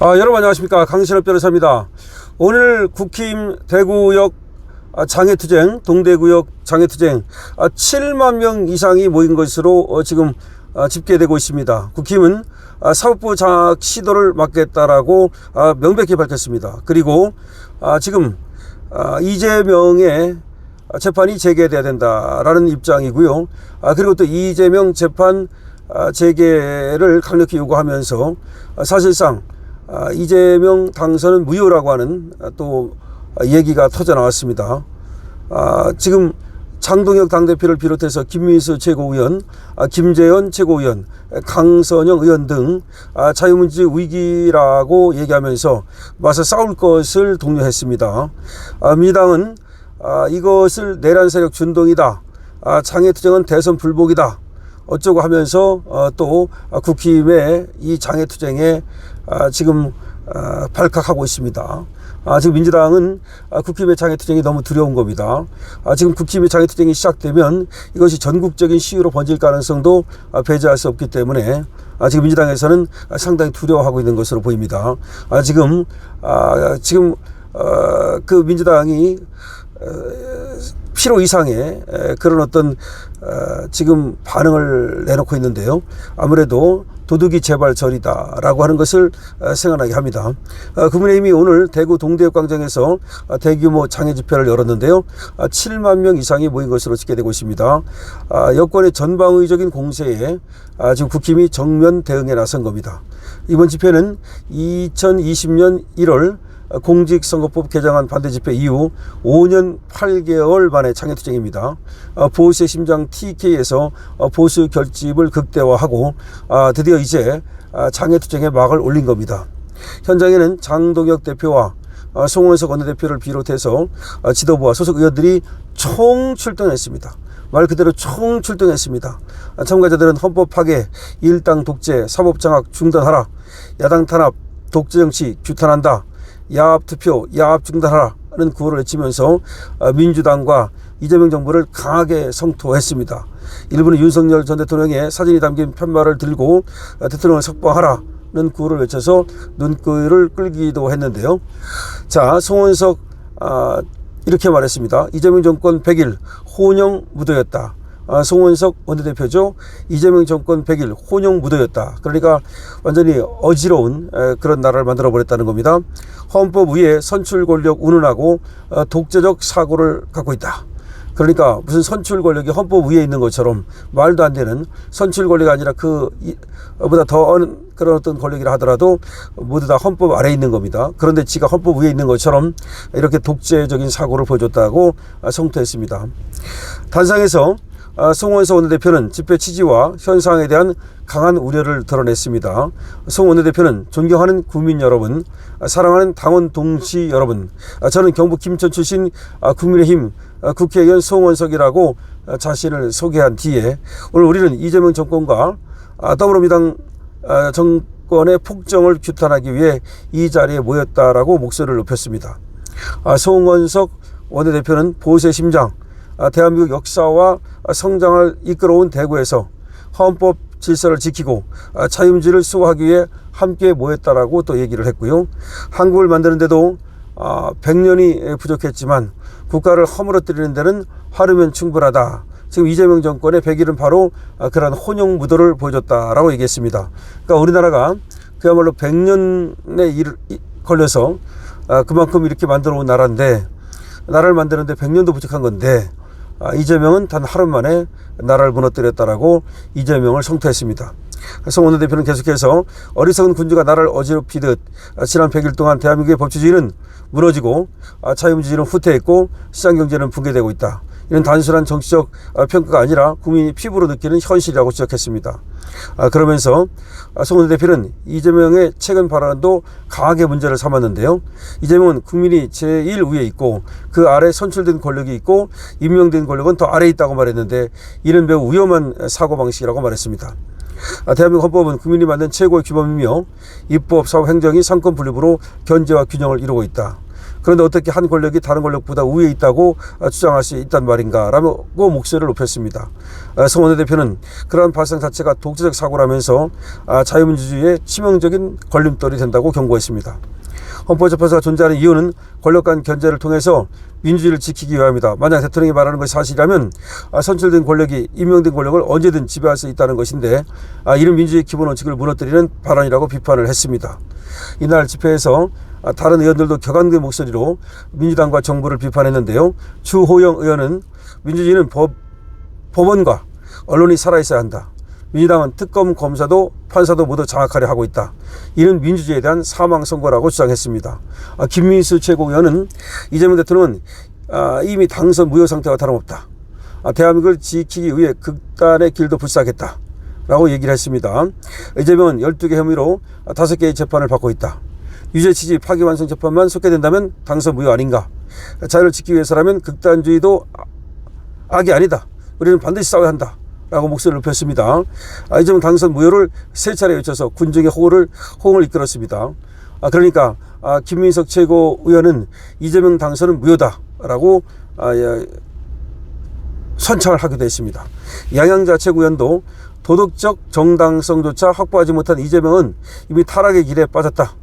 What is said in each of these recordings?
여러분 안녕하십니까, 강신업 변호사입니다. 오늘 국힘 대구역 장애투쟁, 동대구역 장애투쟁 7만 명 이상이 모인 것으로 지금 집계되고 있습니다. 국힘은 사법부 장악 시도를 막겠다라고 명백히 밝혔습니다. 그리고 지금 이재명의 재판이 재개돼야 된다라는 입장이고요. 그리고 또 이재명 재판 재개를 강력히 요구하면서 사실상 이재명 당선은 무효라고 하는 또 얘기가 터져 나왔습니다. 지금 장동혁 당대표를 비롯해서 김민수 최고위원, 김재현 최고위원, 강선영 의원 등 자유민주 위기라고 얘기하면서 맞서 싸울 것을 독려했습니다. 민주당은 이것을 내란 세력 준동이다, 장애투쟁은 대선 불복이다 어쩌고 하면서 또 국힘의 이 장애투쟁에 지금 발칵하고 있습니다. 지금 민주당은 국힘의 장애투쟁이 너무 두려운 겁니다. 지금 국힘의 장애투쟁이 시작되면 이것이 전국적인 시위로 번질 가능성도 배제할 수 없기 때문에 지금 민주당에서는 상당히 두려워하고 있는 것으로 보입니다. 지금 그 민주당이 필요 이상의 그런 어떤 지금 반응을 내놓고 있는데요. 아무래도 도둑이 재발절이다라고 하는 것을 생각나게 합니다. 국민의힘이 오늘 대구 동대역 광장에서 대규모 장애 집회를 열었는데요. 7만 명 이상이 모인 것으로 집계되고 있습니다. 여권의 전방위적인 공세에 지금 국힘이 정면 대응에 나선 겁니다. 이번 집회는 2020년 1월 공직선거법 개정안 반대 집회 이후 5년 8개월 만의 장애투쟁입니다. 보수의 심장 TK에서 보수 결집을 극대화하고 드디어 이제 장애투쟁에 막을 올린 겁니다. 현장에는 장동혁 대표와 송원석 원내대표를 비롯해서 지도부와 소속 의원들이 총출동했습니다. 말 그대로 총출동했습니다. 참가자들은 헌법 파괴, 일당 독재, 사법장악 중단하라, 야당 탄압, 독재 정치 규탄한다, 야합 투표, 야합 중단하라는 구호를 외치면서 민주당과 이재명 정부를 강하게 성토했습니다. 일부는 윤석열 전 대통령의 사진이 담긴 편말을 들고 대통령을 석방하라는 구호를 외쳐서 눈길을 끌기도 했는데요. 자, 송원석 이렇게 말했습니다. 이재명 정권 100일 혼영 무도였다. 송원석 원내대표죠. 이재명 정권 100일 혼용 무도였다. 그러니까 완전히 어지러운 그런 나라를 만들어 버렸다는 겁니다. 헌법 위에 선출 권력 운운하고 독재적 사고를 갖고 있다. 그러니까 무슨 선출 권력이 헌법 위에 있는 것처럼 말도 안 되는 선출 권력이 아니라 그보다 더 그런 어떤 권력이라 하더라도 모두 다 헌법 아래에 있는 겁니다. 그런데 지가 헌법 위에 있는 것처럼 이렇게 독재적인 사고를 보여줬다고 성토했습니다. 단상에서 송원석 원내대표는 집회 취지와 현상에 대한 강한 우려를 드러냈습니다. 송 원내대표는 존경하는 국민 여러분, 사랑하는 당원 동지 여러분, 저는 경북 김천 출신 국민의힘 국회의원 송원석이라고 자신을 소개한 뒤에 오늘 우리는 이재명 정권과 더불어민주당 정권의 폭정을 규탄하기 위해 이 자리에 모였다라고 목소리를 높였습니다. 송원석 원내대표는 보수의 심장, 대한민국 역사와 성장을 이끌어온 대구에서 헌법 질서를 지키고 자유민주를 수호하기 위해 함께 모였다라고 또 얘기를 했고요. 한국을 만드는데도 100년이 부족했지만 국가를 허물어뜨리는 데는 하루면 충분하다. 지금 이재명 정권의 100일은 바로 그러한 혼용 무도를 보여줬다라고 얘기했습니다. 그러니까 우리나라가 그야말로 100년에 걸려서 그만큼 이렇게 만들어 온 나라인데, 나라를 만드는데 100년도 부족한 건데 이재명은 단 하루 만에 나라를 무너뜨렸다라고 이재명을 성토했습니다. 송 원내대표는 계속해서 어리석은 군주가 나라를 어지럽히듯 지난 100일 동안 대한민국의 법치주의는 무너지고 자유민주주의는 후퇴했고 시장경제는 붕괴되고 있다. 이는 단순한 정치적 평가가 아니라 국민이 피부로 느끼는 현실이라고 지적했습니다. 그러면서 송 원내대표는 이재명의 최근 발언도 강하게 문제를 삼았는데요. 이재명은 국민이 제일 위에 있고 그 아래 선출된 권력이 있고 임명된 권력은 더 아래에 있다고 말했는데 이는 매우 위험한 사고방식이라고 말했습니다. 대한민국 헌법은 국민이 만든 최고의 규범이며 입법, 사법, 행정이 상권 분립으로 견제와 균형을 이루고 있다. 그런데 어떻게 한 권력이 다른 권력보다 우위에 있다고 주장할 수 있단 말인가 라고 목소리를 높였습니다. 송 원내대표는 그러한 발상 자체가 독재적 사고라면서 자유민주주의의 치명적인 걸림돌이 된다고 경고했습니다. 헌법재판소가 존재하는 이유는 권력 간 견제를 통해서 민주주의를 지키기 위함이다. 만약 대통령이 말하는 것이 사실이라면 선출된 권력이 임명된 권력을 언제든 지배할 수 있다는 것인데 이런 민주주의 기본 원칙을 무너뜨리는 발언이라고 비판을 했습니다. 이날 집회에서 다른 의원들도 격앙된 목소리로 민주당과 정부를 비판했는데요. 주호영 의원은 민주주의는 법원과 언론이 살아있어야 한다. 민주당은 특검, 검사도 판사도 모두 장악하려 하고 있다. 이는 민주주의에 대한 사망 선고라고 주장했습니다. 김민수 최고위원은 이재명 대통령은 이미 당선 무효 상태와 다름없다. 대한민국을 지키기 위해 극단의 길도 불사하겠다. 라고 얘기를 했습니다. 이재명은 12개 혐의로 5개의 재판을 받고 있다. 유죄 취지 파기환송 재판만 속개된다면 당선 무효 아닌가. 자유를 지키기 위해서라면 극단주의도 악이 아니다. 우리는 반드시 싸워야 한다. 라고 목소리를 높였습니다. 이재명 당선 무효를 3차례 외쳐서 군중의 호응을 이끌었습니다. 그러니까 김민석 최고위원은 이재명 당선은 무효다 라고 선창을 하기도 했습니다. 양양자 최고위원도 도덕적 정당성조차 확보하지 못한 이재명은 이미 타락의 길에 빠졌다.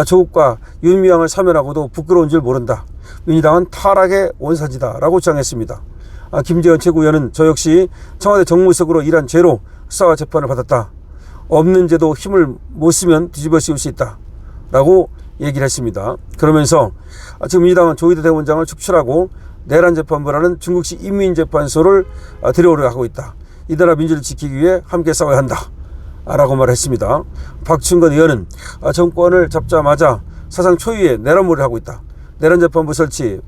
조국과 윤미향을 사면하고도 부끄러운 줄 모른다. 민주당은 타락의 원산지다 라고 주장했습니다. 김재현 최고위원은 저 역시 청와대 정무수석으로 일한 죄로 수사와 재판을 받았다. 없는 죄도 힘을 못 쓰면 뒤집어 씌울 수 있다. 라고 얘기를 했습니다. 그러면서 지금 민주당은 조희대 대법원장을 축출하고 내란 재판부라는 중국식 인민재판소를 들여오려 하고 있다. 이 나라 민주를 지키기 위해 함께 싸워야 한다. 라고 말했습니다. 박충건 의원은 정권을 잡자마자 사상 초유의 내란몰이를 하고 있다. 내란재판부 설치,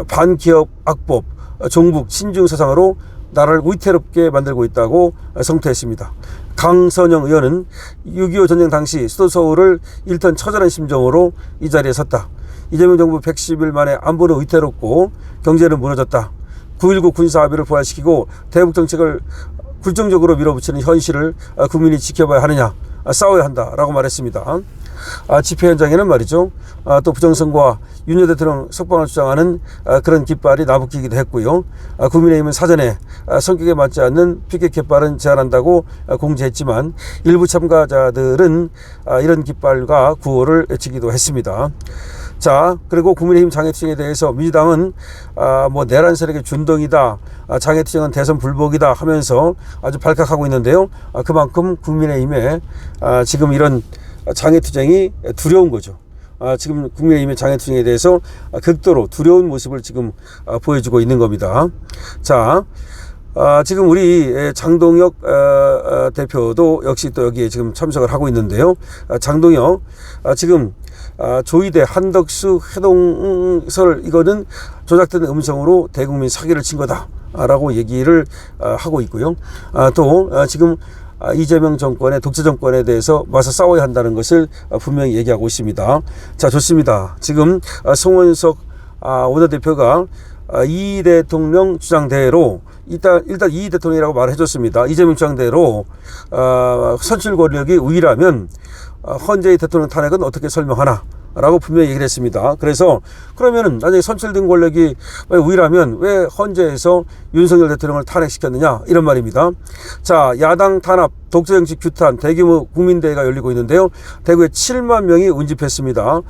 반기업 악법, 종북 친중 사상으로 나라를 위태롭게 만들고 있다고 성토했습니다. 강선영 의원은 6.25 전쟁 당시 수도 서울을 일턴 처절한 심정으로 이 자리에 섰다. 이재명 정부 110일 만에 안보는 위태롭고 경제는 무너졌다. 9.19 군사합의를 부활시키고 대북 정책을 굴종적으로 밀어붙이는 현실을 국민이 지켜봐야 하느냐, 싸워야 한다라고 말했습니다. 집회 현장에는 말이죠. 또 부정선거와 윤 대통령 석방을 주장하는 그런 깃발이 나부끼기도 했고요. 국민의힘은 사전에 성격에 맞지 않는 피켓 깃발은 제한한다고 공지했지만 일부 참가자들은 이런 깃발과 구호를 외치기도 했습니다. 자, 그리고 국민의힘 장애투쟁에 대해서 민주당은 내란 세력의 준동이다, 장애투쟁은 대선 불복이다 하면서 아주 발칵하고 있는데요. 그만큼 국민의힘에 지금 이런 장애투쟁이 두려운 거죠. 지금 국민의힘의 장애투쟁에 대해서 극도로 두려운 모습을 지금 보여주고 있는 겁니다. 자, 지금 우리 장동혁 대표도 역시 또 여기에 지금 참석을 하고 있는데요. 장동혁 지금 조희대 한덕수 회동설 이거는 조작된 음성으로 대국민 사기를 친 거다라고 얘기를 하고 있고요. 또 지금 이재명 정권의 독재 정권에 대해서 맞서 싸워야 한다는 것을 분명히 얘기하고 있습니다. 자, 좋습니다. 지금 송원석 원내대표가 이 대통령 주장대로 일단 이 대통령이라고 말을 해줬습니다. 이재명 주장대로 선출 권력이 우위라면 헌재의 대통령 탄핵은 어떻게 설명하나? 라고 분명히 얘기를 했습니다. 그래서 그러면은 나중에 선출된 권력이 우위라면 왜 헌재에서 윤석열 대통령을 탄핵시켰느냐 이런 말입니다. 자, 야당 탄압, 독재정치 규탄, 대규모 국민대회가 열리고 있는데요. 대구에 7만 명이 운집했습니다.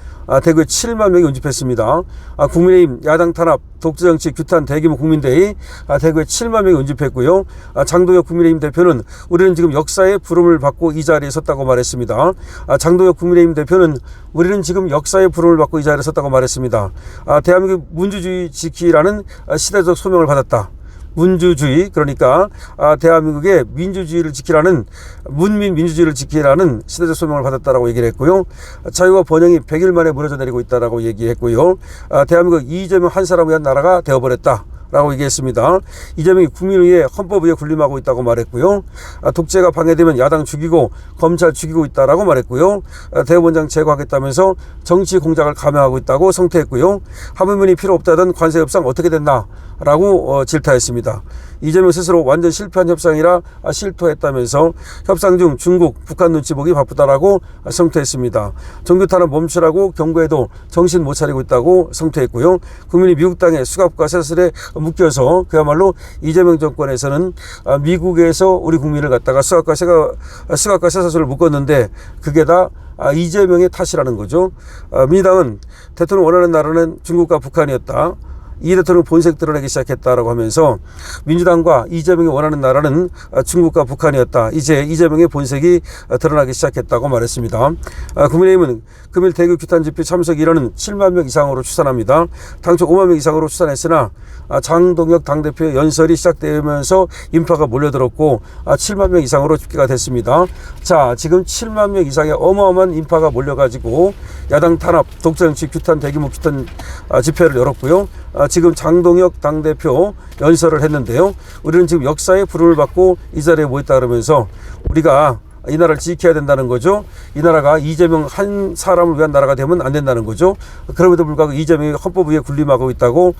대구에 7만 명이 운집했습니다. 국민의힘 야당 탄압, 독재정치 규탄, 대규모 국민대회 대구에 7만 명이 운집했고요. 장동혁 국민의힘 대표는 우리는 지금 역사의 부름을 받고 이 자리에 섰다고 말했습니다. 장동혁 국민의힘 대표는 우리는 지금 역사의 부름을 받고 이 자리에 섰다고 말했습니다. 대한민국 민주주의 지키라는 시대적 소명을 받았다. 문주주의, 그러니까 대한민국의 민주주의를 지키라는, 문민 민주주의를 지키라는 시대적 소명을 받았다라고 얘기를 했고요. 자유와 번영이 100일 만에 무너져 내리고 있다라고 얘기했고요. 대한민국 이재명 한 사람을 위한 나라가 되어버렸다 라고 얘기했습니다. 이재명이 국민을 위해 헌법 위에 군림하고 있다고 말했고요. 독재가 방해되면 야당 죽이고 검찰 죽이고 있다라고 말했고요. 대법원장 제거하겠다면서 정치 공작을 감행하고 있다고 성토했고요. 하물면이 필요 없다던 관세 협상 어떻게 됐나 라고 질타했습니다. 이재명 스스로 완전 실패한 협상이라 실토했다면서 협상 중 중국, 북한 눈치 보기 바쁘다라고 성토했습니다. 종교 탄압 멈추라고 경고해도 정신 못 차리고 있다고 성토했고요. 국민이 미국 땅의 수갑과 쇠사슬에 묶여서 그야말로 이재명 정권에서는 미국에서 우리 국민을 갖다가 수갑과 쇠사슬을 묶었는데 그게 다 이재명의 탓이라는 거죠. 민주당은 대통령 원하는 나라는 중국과 북한이었다. 이 대통령 본색 드러내기 시작했다라고 하면서 민주당과 이재명이 원하는 나라는 중국과 북한이었다. 이제 이재명의 본색이 드러나기 시작했다고 말했습니다. 국민의힘은 금일 대구 규탄 집회 참석 인원은 7만 명 이상으로 추산합니다. 당초 5만 명 이상으로 추산했으나 장동혁 당대표의 연설이 시작되면서 인파가 몰려들었고 7만 명 이상으로 집계가 됐습니다. 자, 지금 7만 명 이상의 어마어마한 인파가 몰려가지고 야당 탄압, 독재정치 규탄, 대규모 규탄 집회를 열었고요. 지금 장동혁 당대표 연설을 했는데요. 우리는 지금 역사의 부름을 받고 이 자리에 모였다 그러면서 우리가 이 나라를 지켜야 된다는 거죠. 이 나라가 이재명 한 사람을 위한 나라가 되면 안 된다는 거죠. 그럼에도 불구하고 이재명이 헌법 위에 군림하고 있다고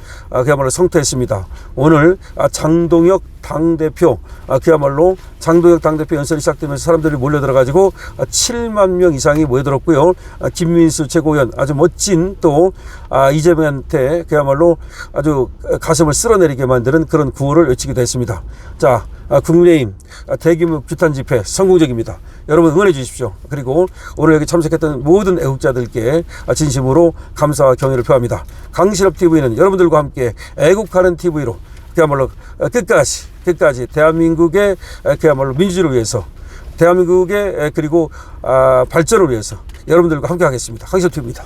그야말로 성토했습니다. 오늘 장동혁 당대표 그야말로 장동혁 당대표 연설이 시작되면서 사람들이 몰려들어가지고 7만 명 이상이 모여들었고요. 김민수 최고위원 아주 멋진 또 이재명한테 그야말로 아주 가슴을 쓸어내리게 만드는 그런 구호를 외치기도 했습니다. 자, 국민의힘 대규모 규탄 집회 성공적입니다. 여러분 응원해 주십시오. 그리고 오늘 여기 참석했던 모든 애국자들께 진심으로 감사와 경의를 표합니다. 강신업 TV는 여러분들과 함께 애국하는 TV로 그야말로 끝까지 대한민국의 그야말로 민주주의를 위해서 대한민국의 그리고 발전을 위해서 여러분들과 함께 하겠습니다. 강신업 TV입니다.